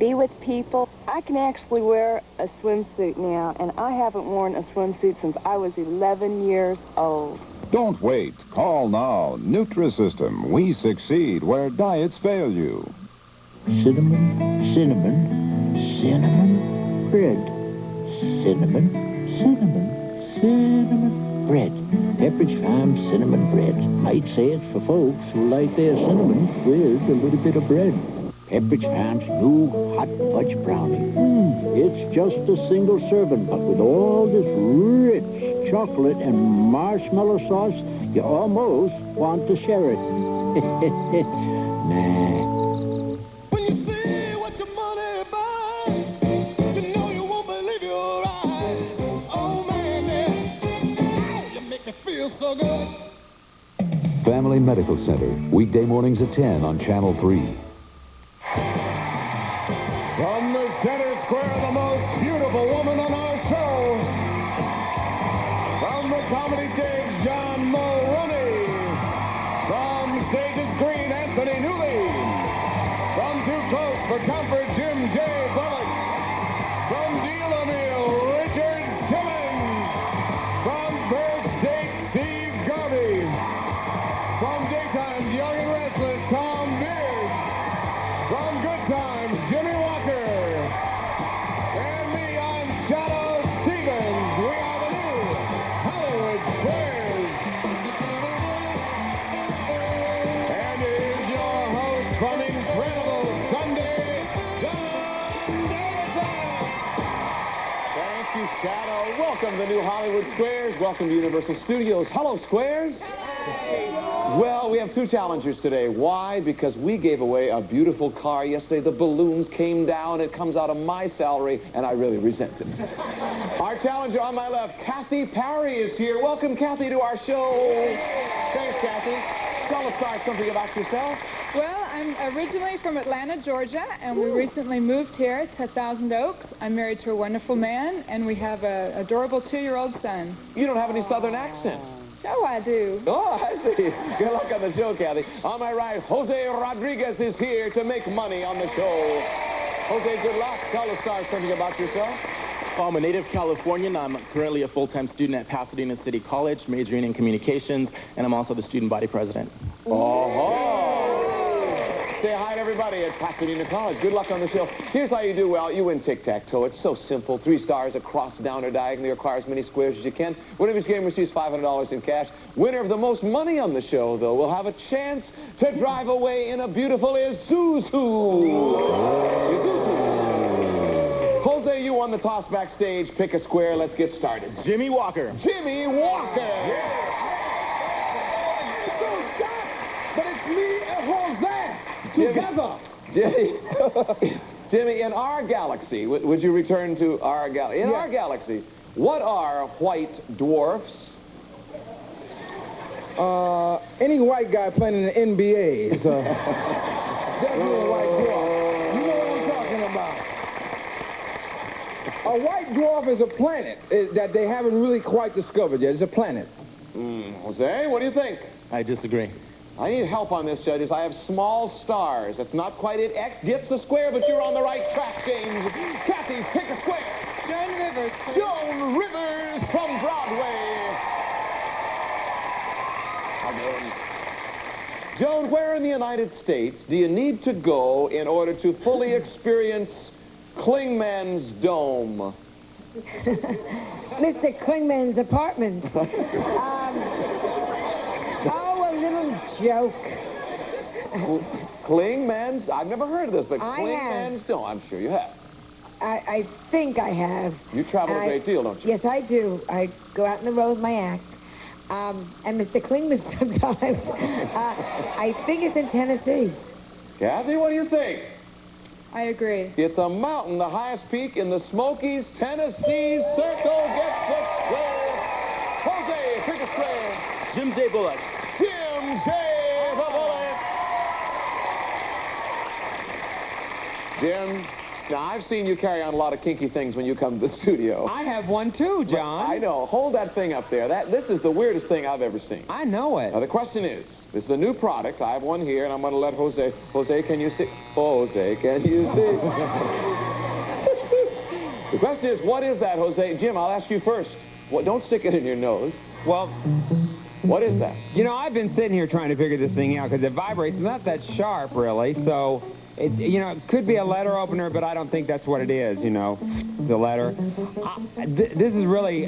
be with people. I can actually wear a swimsuit now, and I haven't worn a swimsuit since I was 11 years old. Don't wait. Call now. Nutrisystem. We succeed where diets fail you. Cinnamon, cinnamon, cinnamon bread. Cinnamon, cinnamon, cinnamon bread. Pepperidge Farm cinnamon bread. I'd say it's for folks who like their cinnamon with a little bit of bread. Pepperidge Farm's new hot fudge brownie. It's just a single serving, but with all this rich chocolate and marshmallow sauce, you almost want to share it. Nah. When you see what your money buys, you know you won't believe your eyes. Oh man, yeah. You make me feel so good. Family Medical Center, weekday mornings at 10 on Channel 3. From the center square, the most beautiful woman on our show. From the comedy stage, John Mulroney. From stages green, Anthony Newley. From Too Close for Comfort, Jim J. Bullock. From Deal-A-Meal, Richard Simmons. From Bird State, Steve Garvey. From Daytime, Young and Restless, Tom Beard. From Good Times, Jimmy Walker. And me, I'm Shadow Stevens. We are the new Hollywood Squares. And here's your host from Incredible Sunday, Don Davidson. Thank you, Shadow. Welcome to the new Hollywood Squares. Welcome to Universal Studios. Hello, Squares. Well, we have two challengers today. Why? Because we gave away a beautiful car yesterday. The balloons came down. It comes out of my salary, and I really resent it. Our challenger on my left, Kathy Parry, is here. Welcome, Kathy, to our show. Thanks, Kathy. Tell us something about yourself. Well, I'm originally from Atlanta, Georgia, and we recently moved here to Thousand Oaks. I'm married to a wonderful man, and we have an adorable 2-year-old son. You don't have any Southern accent. So I do. Oh, I see. Good luck on the show, Kathy. On my right, Jose Rodriguez is here to make money on the show. Jose, good luck. Tell the stars something about yourself. Well, I'm a native Californian. I'm currently a full-time student at Pasadena City College, majoring in communications, and I'm also the student body president. Oh, say hi to everybody at Pasadena College. Good luck on the show. Here's how you do well. You win tic-tac-toe. It's so simple. 3 stars across, down, or diagonally. Acquire as many squares as you can. Winner of each game receives $500 in cash. Winner of the most money on the show, though, will have a chance to drive away in a beautiful Isuzu. Jose, you won the toss backstage. Pick a square. Let's get started. Jimmy Walker. Jimmy Walker. But it's me and Jose together. Jimmy, in our galaxy, would you return to our galaxy? In our galaxy, what are white dwarfs? Any white guy playing in the NBA is definitely a white dwarf. You know what I'm talking about. A white dwarf is a planet that they haven't really quite discovered yet. It's a planet. Jose, what do you think? I disagree. I need help on this, judges. I have small stars. That's not quite it. X gets a square, but you're on the right track, James. Kathy, pick a square. Joan Rivers. Joan Rivers from Broadway. Joan, where in the United States do you need to go in order to fully experience Klingman's Dome? Mr. Klingman's apartment. Oh, a little joke. Klingman's? I've never heard of this, but I Klingman's Dome. I'm sure you have. I think I have. You travel a great deal, don't you? Yes, I do. I go out on the road with my act. And Mr. Klingman sometimes. I think it's in Tennessee. Kathy, what do you think? I agree. It's a mountain, the highest peak in the Smokies, Tennessee. Circle gets the square. Jose, pick a square. Jim J. Bullock. Jim J. the Bullet. Jim, Now, I've seen you carry on a lot of kinky things when you come to the studio. I have one too, John. I know. Hold that thing up there. This is the weirdest thing I've ever seen. I know it. Now, the question is, this is a new product. I have one here, and I'm going to let Jose. Jose, can you see? Jose, can you see? The question is, what is that, Jose? Jim, I'll ask you first. Don't stick it in your nose. Well, what is that? you know, I've been sitting here trying to figure this thing out because it vibrates. It's not that sharp, really. So, it could be a letter opener, but I don't think that's what it is, the letter. This is really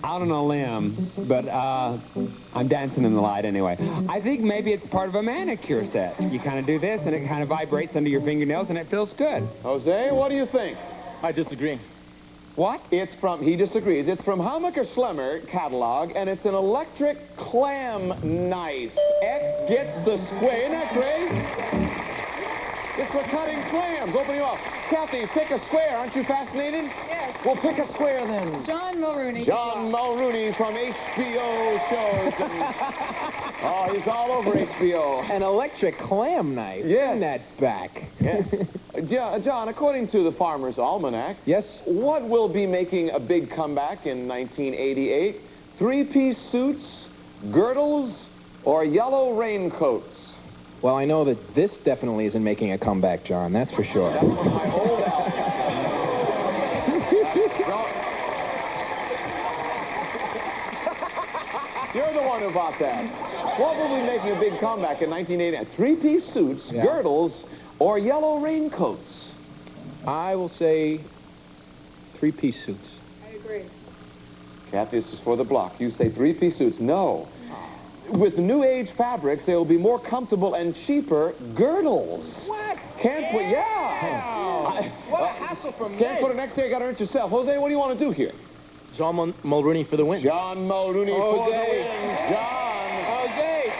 out on a limb, but I'm dancing in the light anyway. I think maybe it's part of a manicure set. You kind of do this, and it kind of vibrates under your fingernails, and it feels good. Jose, what do you think? I disagree. What? He disagrees. It's from Hammacher Schlemmer catalog, and it's an electric clam knife. X gets the square. Isn't that great? It's for cutting clams, opening off. Kathy, pick a square. Aren't you fascinated? Yes. Well, pick a square then. John Mulrooney. John Mulrooney from HBO shows. Oh, he's all over HBO. An electric clam knife. Yes. Bring that back. Yes. John, according to the Farmer's Almanac, Yes? what will be making a big comeback in 1988? Three-piece suits, girdles, or yellow raincoats? Well, I know that this definitely isn't making a comeback, John. That's for sure. That's one of my old albums. You're the one who bought that. What will be making a big comeback in 1989? Three-piece suits, girdles, or yellow raincoats? I will say three-piece suits. I agree. Kathy, this is for the block. You say three-piece suits. No. With new age fabrics, they will be more comfortable and cheaper girdles. What? Can't put, yeah. What a hassle for me. Can't put it next day, you got to earn it yourself. Jose, what do you want to do here? John Mulrooney for the win. John Mulrooney for the Jose. win. John. Jose.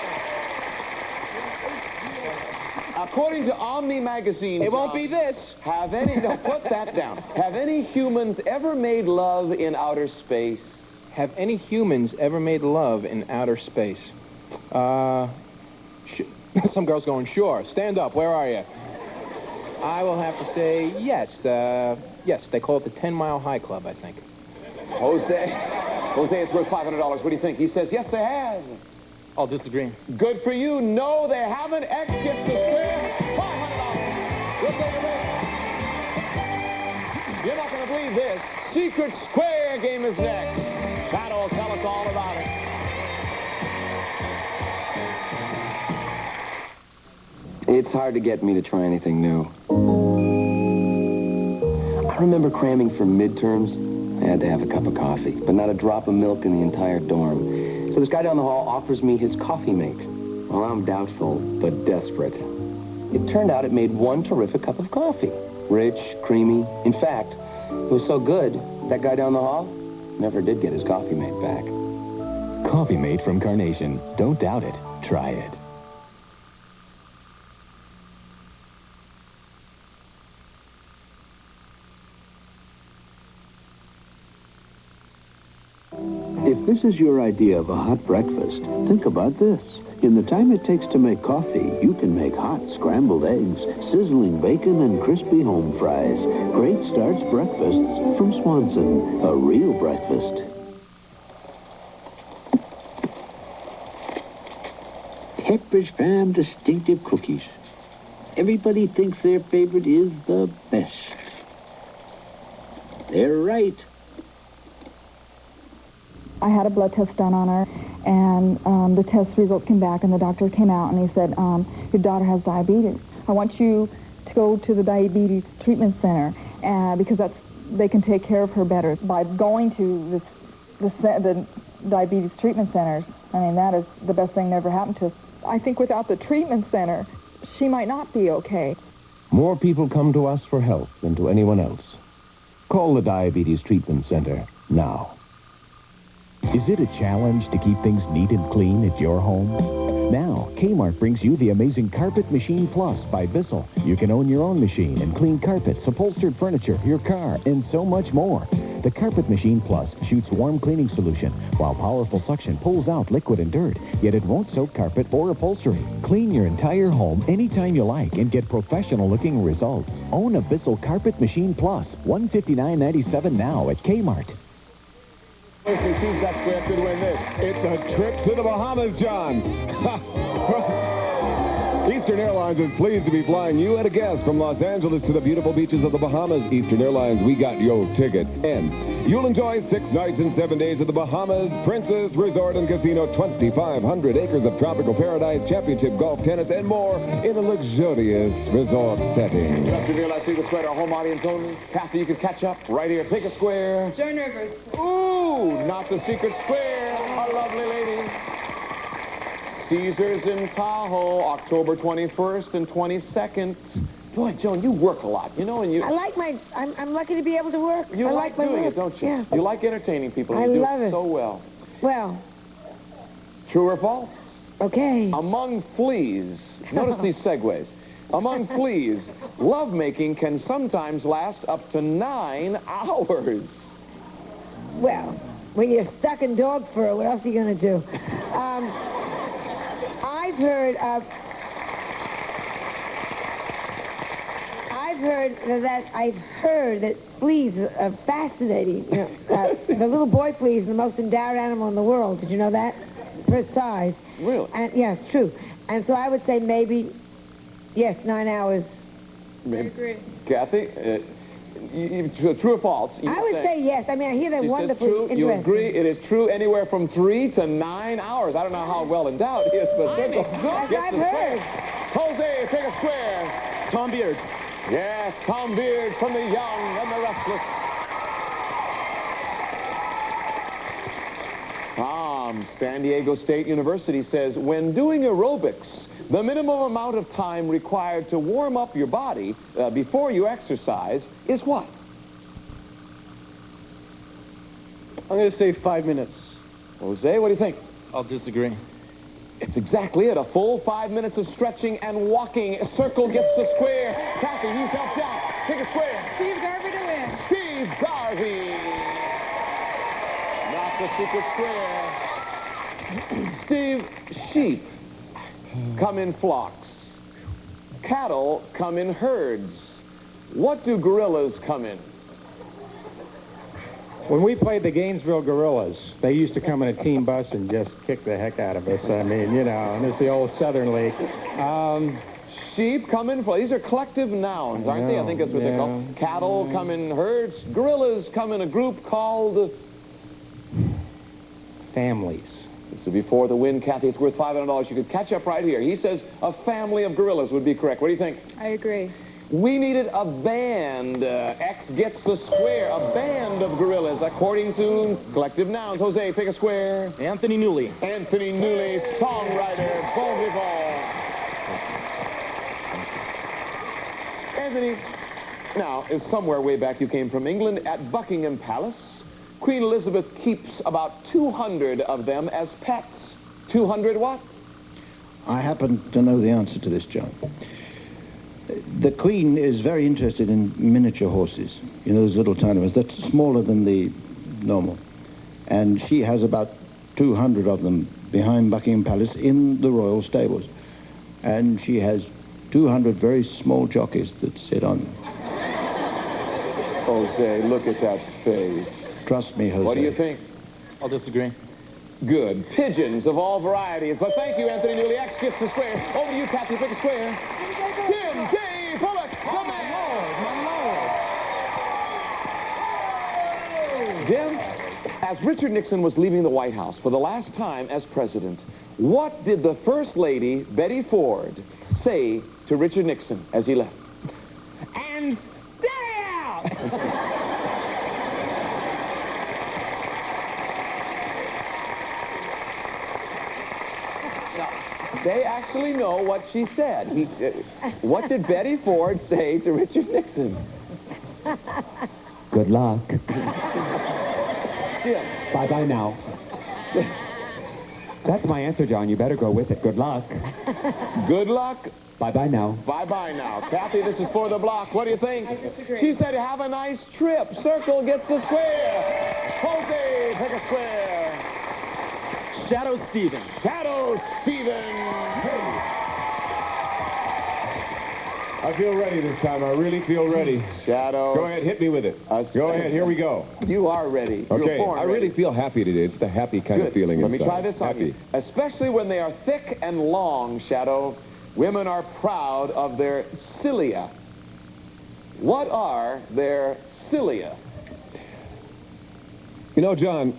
According to Omni Magazine, It won't John, be this. no, put that down. Have any humans ever made love in outer space? Have any humans ever made love in outer space? Some girl's going, sure. Stand up. Where are you? I will have to say yes. Yes, they call it the 10 Mile High Club, I think. Jose, it's worth $500. What do you think? He says, yes, they have. I'll disagree. Good for you. No, they haven't. X gets the square. $500. We'll take a break. You're not going to believe this. Secret Square game is next. Shadow will tell us all about it. It's hard to get me to try anything new. I remember cramming for midterms. I had to have a cup of coffee, but not a drop of milk in the entire dorm. So this guy down the hall offers me his coffee mate. Well, I'm doubtful, but desperate. It turned out it made one terrific cup of coffee. Rich, creamy. In fact, it was so good, that guy down the hall never did get his coffee mate back. Coffee Mate from Carnation. Don't doubt it. Try it. If this is your idea of a hot breakfast, think about this. In the time it takes to make coffee, you can make hot scrambled eggs, sizzling bacon, and crispy home fries. Great starts breakfasts from Swanson. A real breakfast. Pepperidge Farm distinctive cookies. Everybody thinks their favorite is the best. They're right. I had a blood test done on her, and the test results came back, and the doctor came out, and he said, your daughter has diabetes. I want you to go to the diabetes treatment center, because they can take care of her better. By going to the diabetes treatment centers, I mean, that is the best thing that ever happened to us. I think without the treatment center, she might not be okay. More people come to us for help than to anyone else. Call the Diabetes Treatment Center now. Is it a challenge to keep things neat and clean at your home? Now, Kmart brings you the amazing Carpet Machine Plus by Bissell. You can own your own machine and clean carpets, upholstered furniture, your car, and so much more. The Carpet Machine Plus shoots warm cleaning solution, while powerful suction pulls out liquid and dirt, yet it won't soak carpet or upholstery. Clean your entire home anytime you like and get professional-looking results. Own a Bissell Carpet Machine Plus, $159.97 now at Kmart. She's got square could win this. It's a trip to the Bahamas, John. Eastern Airlines is pleased to be flying you and a guest from Los Angeles to the beautiful beaches of the Bahamas. Eastern Airlines, we got your ticket. And you'll enjoy 6 nights and 7 days at the Bahamas Princess Resort and Casino. 2,500 acres of tropical paradise, championship golf, tennis, and more in a luxurious resort setting. Let's reveal our secret square to our home audience only. Kathy, you can catch up right here. Pick a square. Joan Rivers. Ooh, not the secret square. A lovely lady. Caesars in Tahoe, October 21st and 22nd. Boy, Joan, you work a lot, you know, and you... I like I'm lucky to be able to work. You I like my doing work. it, don't you? Yeah. You like entertaining people. I You love do it. so well. Well, True or false? okay. Among fleas, notice these segues. Among fleas, lovemaking can sometimes last up to 9 hours. Well, when you're stuck in dog fur, what else are you going to do? I've heard that fleas are fascinating. You know, the little boy flea is the most endowed animal in the world. Did you know that? For size. Really? And yeah, it's true. And so I would say maybe, yes, 9 hours. I agree. Kathy, true or false? I would say yes. I mean, I hear they're She says wonderfully true. interesting. You agree? It is true anywhere from 3 to 9 hours. I don't know how well endowed he is, but That's what I've heard. Jose, take a square. Tom Beards. Yes, Tom Beards from the Young and the Restless. San Diego State University says when doing aerobics, the minimum amount of time required to warm up your body before you exercise is what? I'm going to say 5 minutes. Jose, what do you think? I'll disagree. It's exactly it. A full 5 minutes of stretching and walking. A circle gets the square. Kathy, who's helped out? Pick a square. Steve Garvey to win. Steve Garvey. Not the secret square. Steve, sheep come in flocks. Cattle come in herds. What do gorillas come in? When we played the Gainesville Gorillas, they used to come in a team bus and just kick the heck out of us. I mean, you know, and it's the old Southern League. Sheep come in, these are collective nouns, aren't they? I think that's what they're called. Cattle come in herds. Gorillas come in a group called... families. This is before the win, Kathy. It's worth $500. You could catch up right here. He says a family of gorillas would be correct. What do you think? I agree. We needed a band. X gets the square. A band of gorillas, according to collective nouns. Jose, pick a square. Anthony Newley. Anthony Newley, songwriter. Bon vivant. Anthony, now, is somewhere way back you came from England at Buckingham Palace. Queen Elizabeth keeps about 200 of them as pets. 200 what? I happen to know the answer to this, John. The Queen is very interested in miniature horses. You know, those little tiny ones. They're smaller than the normal. And she has about 200 of them behind Buckingham Palace in the royal stables. And she has 200 very small jockeys that sit on them. Jose, look at that face. Trust me, Jose. What do you think? I'll disagree. Good. Pigeons of all varieties. But thank you, Anthony Newley. X gets the square. Over to you, Kathy. Pick a square. Tim J. Bullock, the man. Jim, as Richard Nixon was leaving the White House for the last time as president, what did the First Lady, Betty Ford, say to Richard Nixon as he left? And stay out! They actually know what she said. What did Betty Ford say to Richard Nixon? Good luck. Jim. Bye-bye now. That's my answer, John. You better go with it. Good luck. Good luck. Bye-bye now. Bye-bye now. Kathy, this is for the block. What do you think? I disagree. She said, have a nice trip. Circle gets a square. Posey, pick a square. Shadow Stephen. Shadow Stephen. I feel ready this time. I really feel ready. Shadow. Go ahead, hit me with it. Go ahead, here we go. You are ready. Okay, You're born I really ready. feel happy today. It's the happy kind of feeling Let me inside. try this on happy. you. Especially when they are thick and long, Shadow, women are proud of their cilia. What are their cilia? You know, John,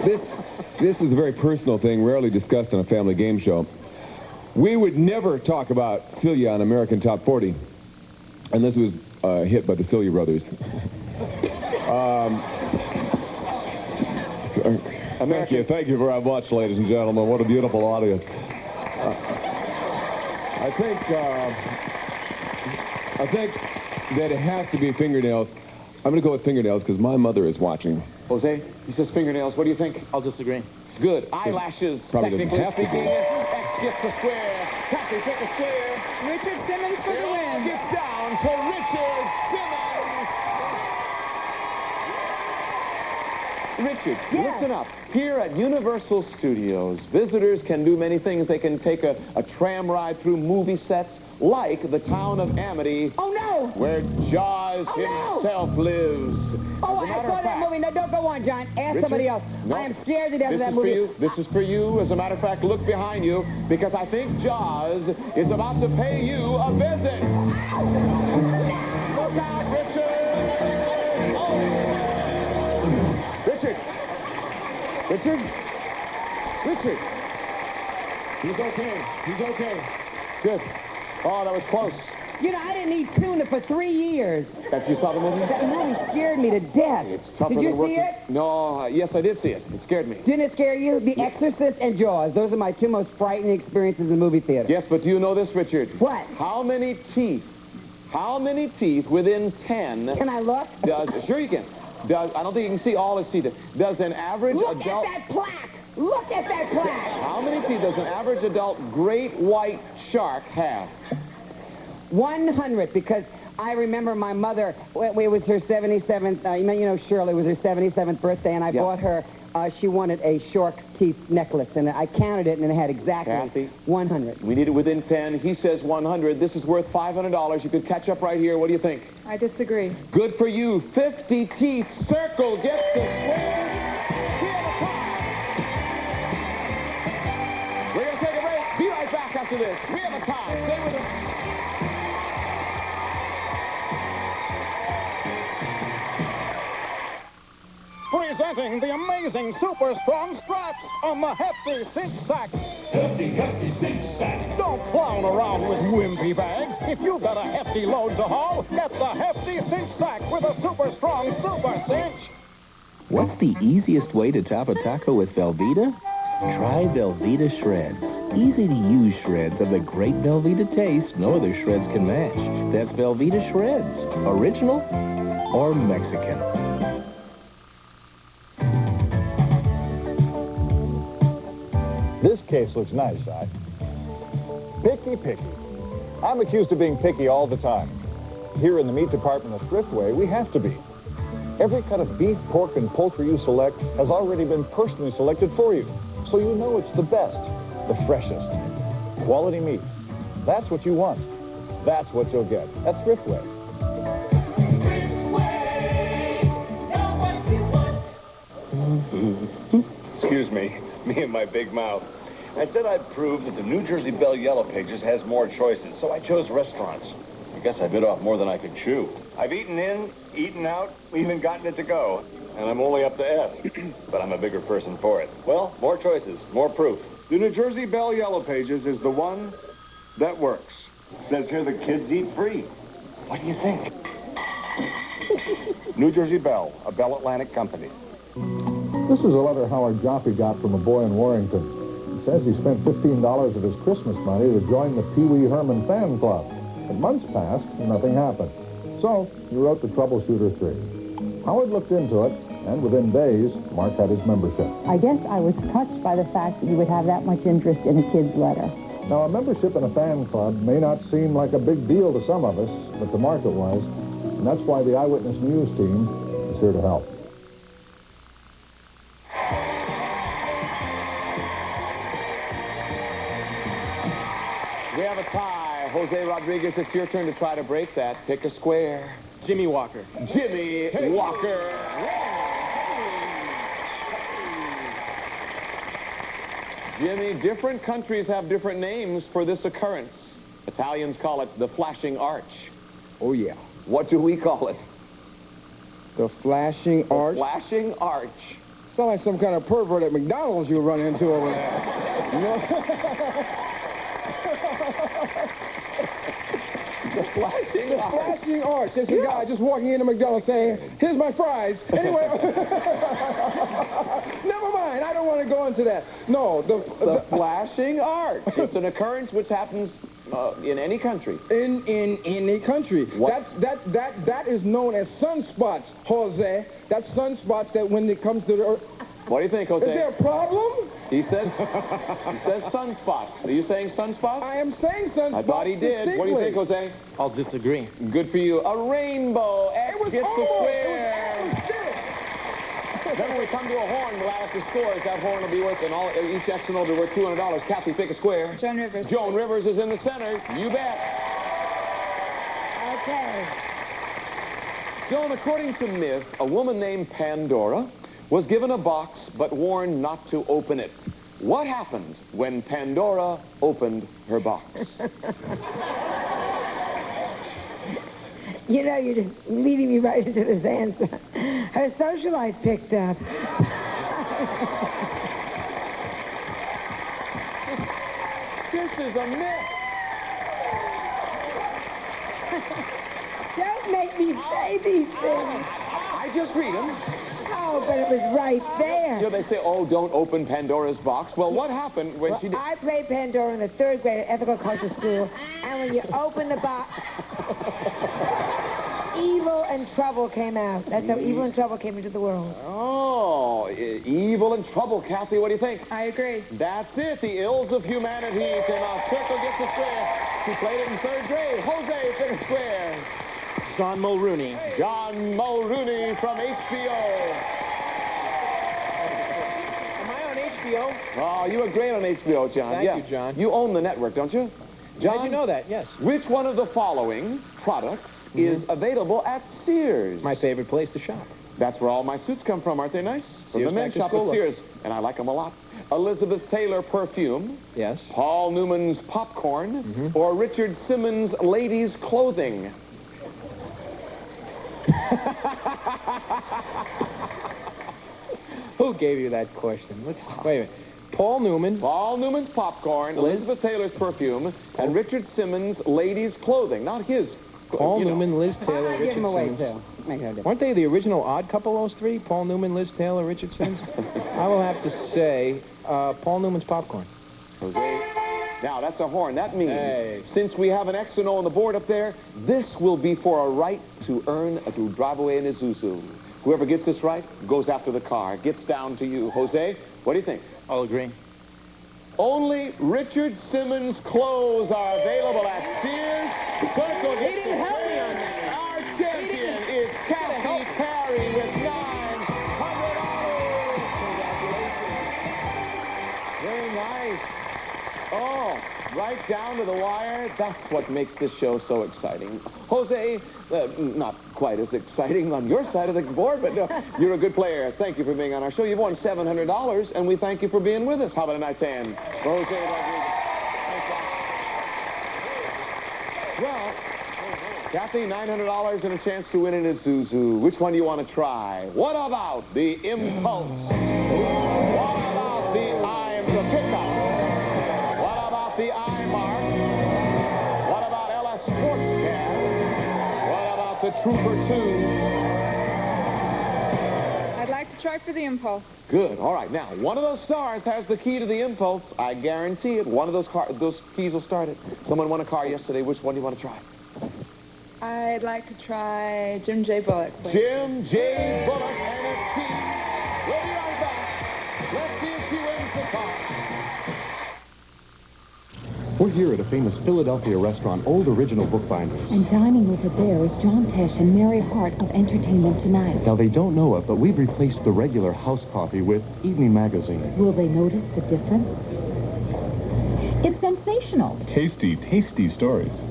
this is a very personal thing, rarely discussed on a family game show. We would never talk about Cilia on American Top 40 unless it was hit by the Cilia brothers. Thank you very much, ladies and gentlemen. What a beautiful audience. I think that it has to be fingernails. I'm going to go with fingernails because my mother is watching. Jose, he says fingernails. What do you think? I'll disagree. Good. Eyelashes, Probably doesn't technically have to be. speaking. X gets the square. Kathy, pick a square. Richard Simmons for the It all win. gets down to Richard Simmons. Richard, listen up. Here at Universal Studios, visitors can do many things. They can take a tram ride through movie sets like the town of Amity. Oh, no! Where Jaws himself lives. Oh, As a I matter saw of that fact, movie. No, don't go on, John. Ask Richard? somebody else. No. I am scared to death of This that is movie. for you. This is for you. As a matter of fact, look behind you because I think Jaws is about to pay you a visit. Look out, Richard! Oh. Richard! Richard? Richard! He's okay. He's okay. Good. Oh, that was close. You know, I didn't eat tuna for 3 years. After you saw the movie? That movie scared me to death. It's tougher Did you than see working. it? No, yes, I did see it. It scared me. Didn't it scare you? The Exorcist and Jaws. Those are my two most frightening experiences in the movie theater. Yes, but do you know this, Richard? What? How many teeth within 10 Can I look? Sure you can. I don't think you can see all his teeth. Does an average Look adult... at that plaque! Look at that plaque! How many teeth does an average adult great white shark have? 100, because I remember my mother, it was her 77th, you know, Shirley, it was her 77th birthday, and I bought her, she wanted a shark's teeth necklace, and I counted it, and it had exactly Kathy? 100. We need it within 10. He says 100. This is worth $500. You could catch up right here. What do you think? I disagree. Good for you. 50 teeth. Circle gets the square. Here the prize. We're going to take a break. Be right back after this. We have a tie. Stay with us. Presenting the amazing super strong straps on the Hefty Cinch Sack. Hefty Cinch Sack. Don't clown around with wimpy bags. If you've got a hefty load to haul, get the Hefty Cinch Sack with a super strong super cinch. What's the easiest way to top a taco with Velveeta? Try Velveeta Shreds. Easy to use shreds of the great Velveeta taste no other shreds can match. That's Velveeta Shreds. Original or Mexican. This case looks nice, Si. Picky. I'm accused of being picky all the time. Here in the meat department of Thriftway, we have to be. Every cut of beef, pork, and poultry you select has already been personally selected for you, so you know it's the best, the freshest. Quality meat. That's what you want. That's what you'll get at Thriftway. Excuse me and my big mouth. I said I'd prove that the New Jersey Bell Yellow Pages has more choices, so I chose restaurants. I guess I bit off more than I could chew. I've eaten in, eaten out, even gotten it to go, and I'm only up to S, but I'm a bigger person for it. Well, more choices, more proof. The New Jersey Bell Yellow Pages is the one that works. It says here the kids eat free. What do you think? New Jersey Bell, a Bell Atlantic company. This is a letter Howard Jaffe got from a boy in Warrington. It says he spent $15 of his Christmas money to join the Pee Wee Herman fan club. But months passed and nothing happened. So he wrote to Troubleshooter 3. Howard looked into it And within days, Mark had his membership. I guess I was touched by the fact that you would have that much interest in a kid's letter. Now, a membership in a fan club may not seem like a big deal to some of us, but to Mark it was. And that's why the Eyewitness News team is here to help. We have a tie. Jose Rodriguez, it's your turn to try to break that. Pick a square. Jimmy Walker. Jimmy Walker. Jimmy, different countries have different names for this occurrence. Italians call it the flashing arch. Oh, yeah. What do we call it? The flashing arch? The flashing arch. Sound like some kind of pervert at McDonald's you'll run into over there. You know? The flashing arch. The flashing arch. There's a guy just walking into McDonald's saying, here's my fries. Anyway, never mind. I don't want to go into that. No, the flashing arch. It's an occurrence which happens in any country. In any country. What? That is known as sunspots, Jose. That's sunspots that when it comes to the earth. What do you think, Jose? Is there a problem? He says sunspots. Are you saying sunspots? I am saying sunspots. I thought he did. Distinctly. What do you think, Jose? I'll disagree. Good for you. A rainbow. X gets the square. Then when we come to a horn, we'll add up the scores. That horn will be worth, and each X and O will be worth $200. Kathy, pick a square. Joan Rivers. Joan Rivers is in the center. You bet. Okay. Joan, according to myth, a woman named Pandora was given a box but warned not to open it. What happened when Pandora opened her box? You know, you're just leading me right into this answer. Her socialite picked up. This is a myth. Don't make me say these things. I just read them. Oh, but it was right there. You know, they say, oh, don't open Pandora's box. Well, what happened when she did? I played Pandora in the 3rd grade at Ethical Culture School, and when you open the box, evil and trouble came out. That's how evil and trouble came into the world. Oh, evil and trouble. Kathy, what do you think? I agree. That's it. The ills of humanity came out. Circle gets a square. She played it in 3rd grade. Jose, pick a square. John Mulrooney. John Mulrooney from HBO. Am I on HBO? Oh, you were great on HBO, John. Thank you, John. You own the network, don't you? John, How'd you know that? Yes. Which one of the following products is available at Sears? My favorite place to shop. That's where all my suits come from, aren't they nice? From Sears the men's shop at School. Sears, and I like them a lot. Elizabeth Taylor perfume. Yes. Paul Newman's popcorn. Or Richard Simmons ladies clothing. Who gave you that question? Wait a minute. Paul Newman. Paul Newman's popcorn, Elizabeth Taylor's perfume, and Richard Simmons ladies clothing. Not his. Paul Newman, Liz Taylor, I Richard give them away, Simmons. too. Make no difference. Weren't they the original odd couple, those three? Paul Newman, Liz Taylor, Richard Simmons? I will have to say Paul Newman's popcorn. Jose. Now, that's a horn. That means, since we have an X and O on the board up there, this will be for a right to drive away in Isuzu. Whoever gets this right goes after the car. Gets down to you. Jose, what do you think? I'll agree. Only Richard Simmons clothes are available at Sears. Circle He didn't help me on that. Our champion is Kathy Perry with $900. Very nice. Oh, right down to the wire. That's what makes this show so exciting. Jose, not quite as exciting on your side of the board, but you're a good player. Thank you for being on our show. You've won $700, and we thank you for being with us. How about a nice hand for Jose Rodriguez? Well, Kathy, $900 and a chance to win in Isuzu. Which one do you want to try? What about the Impulse? What about the pickup? What about the iMark? What about LS Sports Cab? What about the Trooper 2? I'd like to try for the Impulse. Good. All right. Now, one of those stars has the key to the Impulse. I guarantee it. One of those keys will start it. Someone won a car yesterday. Which one do you want to try? I'd like to try Jim J. Bullock, please. Jim J. Bullock and his team. We'll be right back. Let's see if she wins the car. We're here at a famous Philadelphia restaurant, Old Original Bookbinders. And dining over there is John Tesh and Mary Hart of Entertainment Tonight. Now, they don't know it, but we've replaced the regular house coffee with Evening Magazine. Will they notice the difference? It's sensational. Tasty, tasty stories.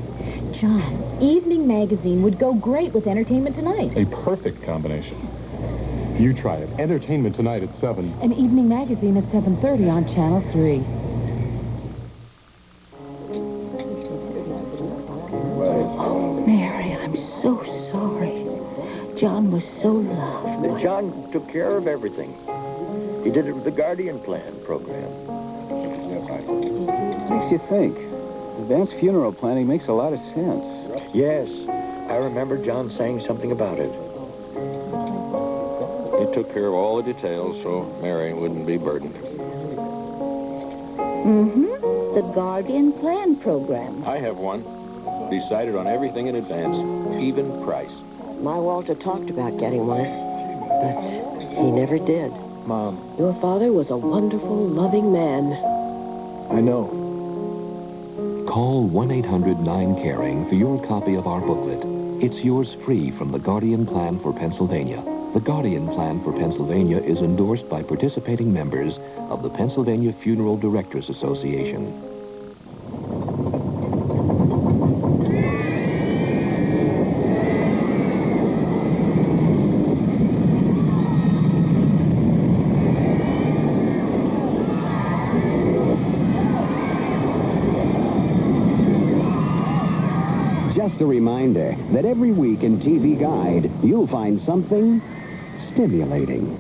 John, Evening Magazine would go great with Entertainment Tonight. A perfect combination. You try it. Entertainment Tonight at 7. And Evening Magazine at 7:30 on Channel 3. Oh, Mary, I'm so sorry. John was so loved. John took care of everything. He did it with the Guardian Plan program. Makes you think. Advanced funeral planning makes a lot of sense. Yes, I remember John saying something about it. He took care of all the details so Mary wouldn't be burdened. The Guardian Plan program. I have one. Decided on everything in advance, even price. My Walter talked about getting one, but he never did. Mom. Your father was a wonderful, loving man. I know. Call 1-800-9-CARING for your copy of our booklet. It's yours free from the Guardian Plan for Pennsylvania. The Guardian Plan for Pennsylvania is endorsed by participating members of the Pennsylvania Funeral Directors Association. Just a reminder that every week in TV Guide, you'll find something stimulating.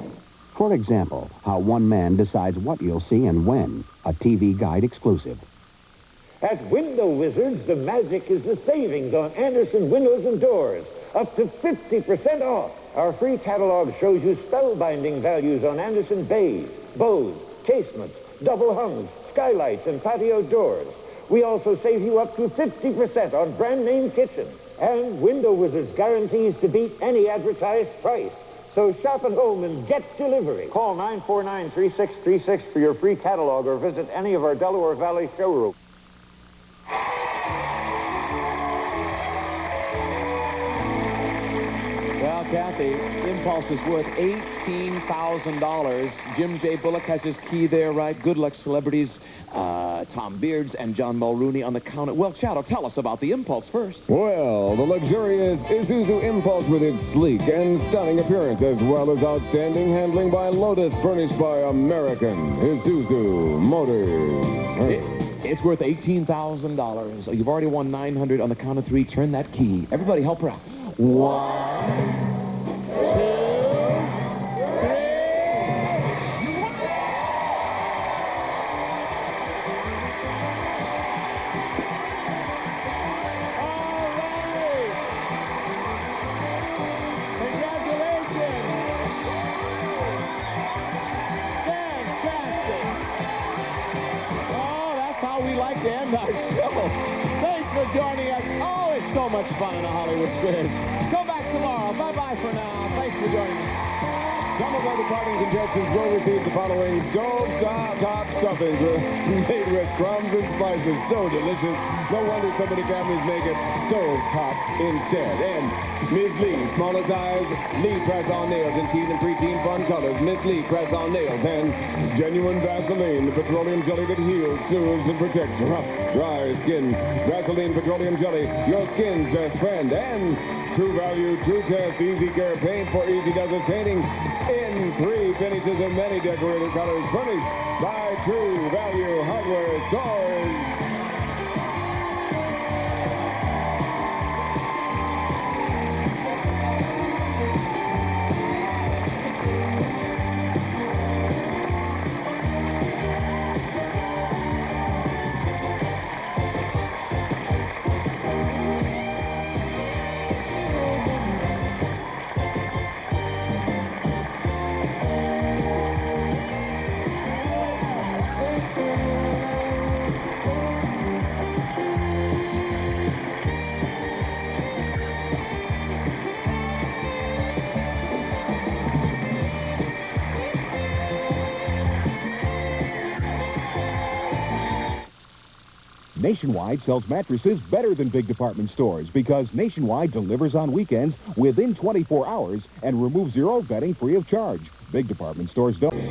For example, how one man decides what you'll see and when. A TV Guide exclusive. At Window Wizards, the magic is the savings on Anderson windows and doors. Up to 50% off. Our free catalog shows you spellbinding values on Anderson bays, bows, casements, double hungs, skylights, and patio doors. We also save you up to 50% on brand name kitchens. And Window Wizards guarantees to beat any advertised price. So shop at home and get delivery. Call 949-3636 for your free catalog or visit any of our Delaware Valley showrooms. Well, Kathy, Impulse is worth $18,000. Jim J. Bullock has his key there, right? Good luck, celebrities. Tom Beards and John Mulrooney on the counter. Well, Shadow, tell us about the Impulse first. Well, the luxurious Isuzu Impulse with its sleek and stunning appearance, as well as outstanding handling by Lotus, furnished by American Isuzu Motors. It's worth $18,000. You've already won $900 on the count of 3. Turn that key. Everybody help her out. 1, 2, 3. Like to end our show. Thanks for joining us. Oh, it's so much fun in the Hollywood Squares. Come back tomorrow. Bye-bye for now. Thanks for joining us. Some of our departing contestants will receive the following stove-top stuffings made with crumbs and spices. So delicious. No wonder so many families make it stove-top instead. And Ms. Lee, smaller size, Lee press-on nails in teen and preteen fun colors. Miss Lee press-on nails and genuine Vaseline, the petroleum jelly that heals, soothes, and protects rough, dry skin. Vaseline petroleum jelly, your skin's best friend. And True Value, True Test, Easy Care Paint for Easy Does It Painting in 3 finishes and many decorated colors, furnished by True Value Hardware Stores. Nationwide sells mattresses better than big department stores because Nationwide delivers on weekends within 24 hours and removes your old bedding free of charge. Big department stores don't.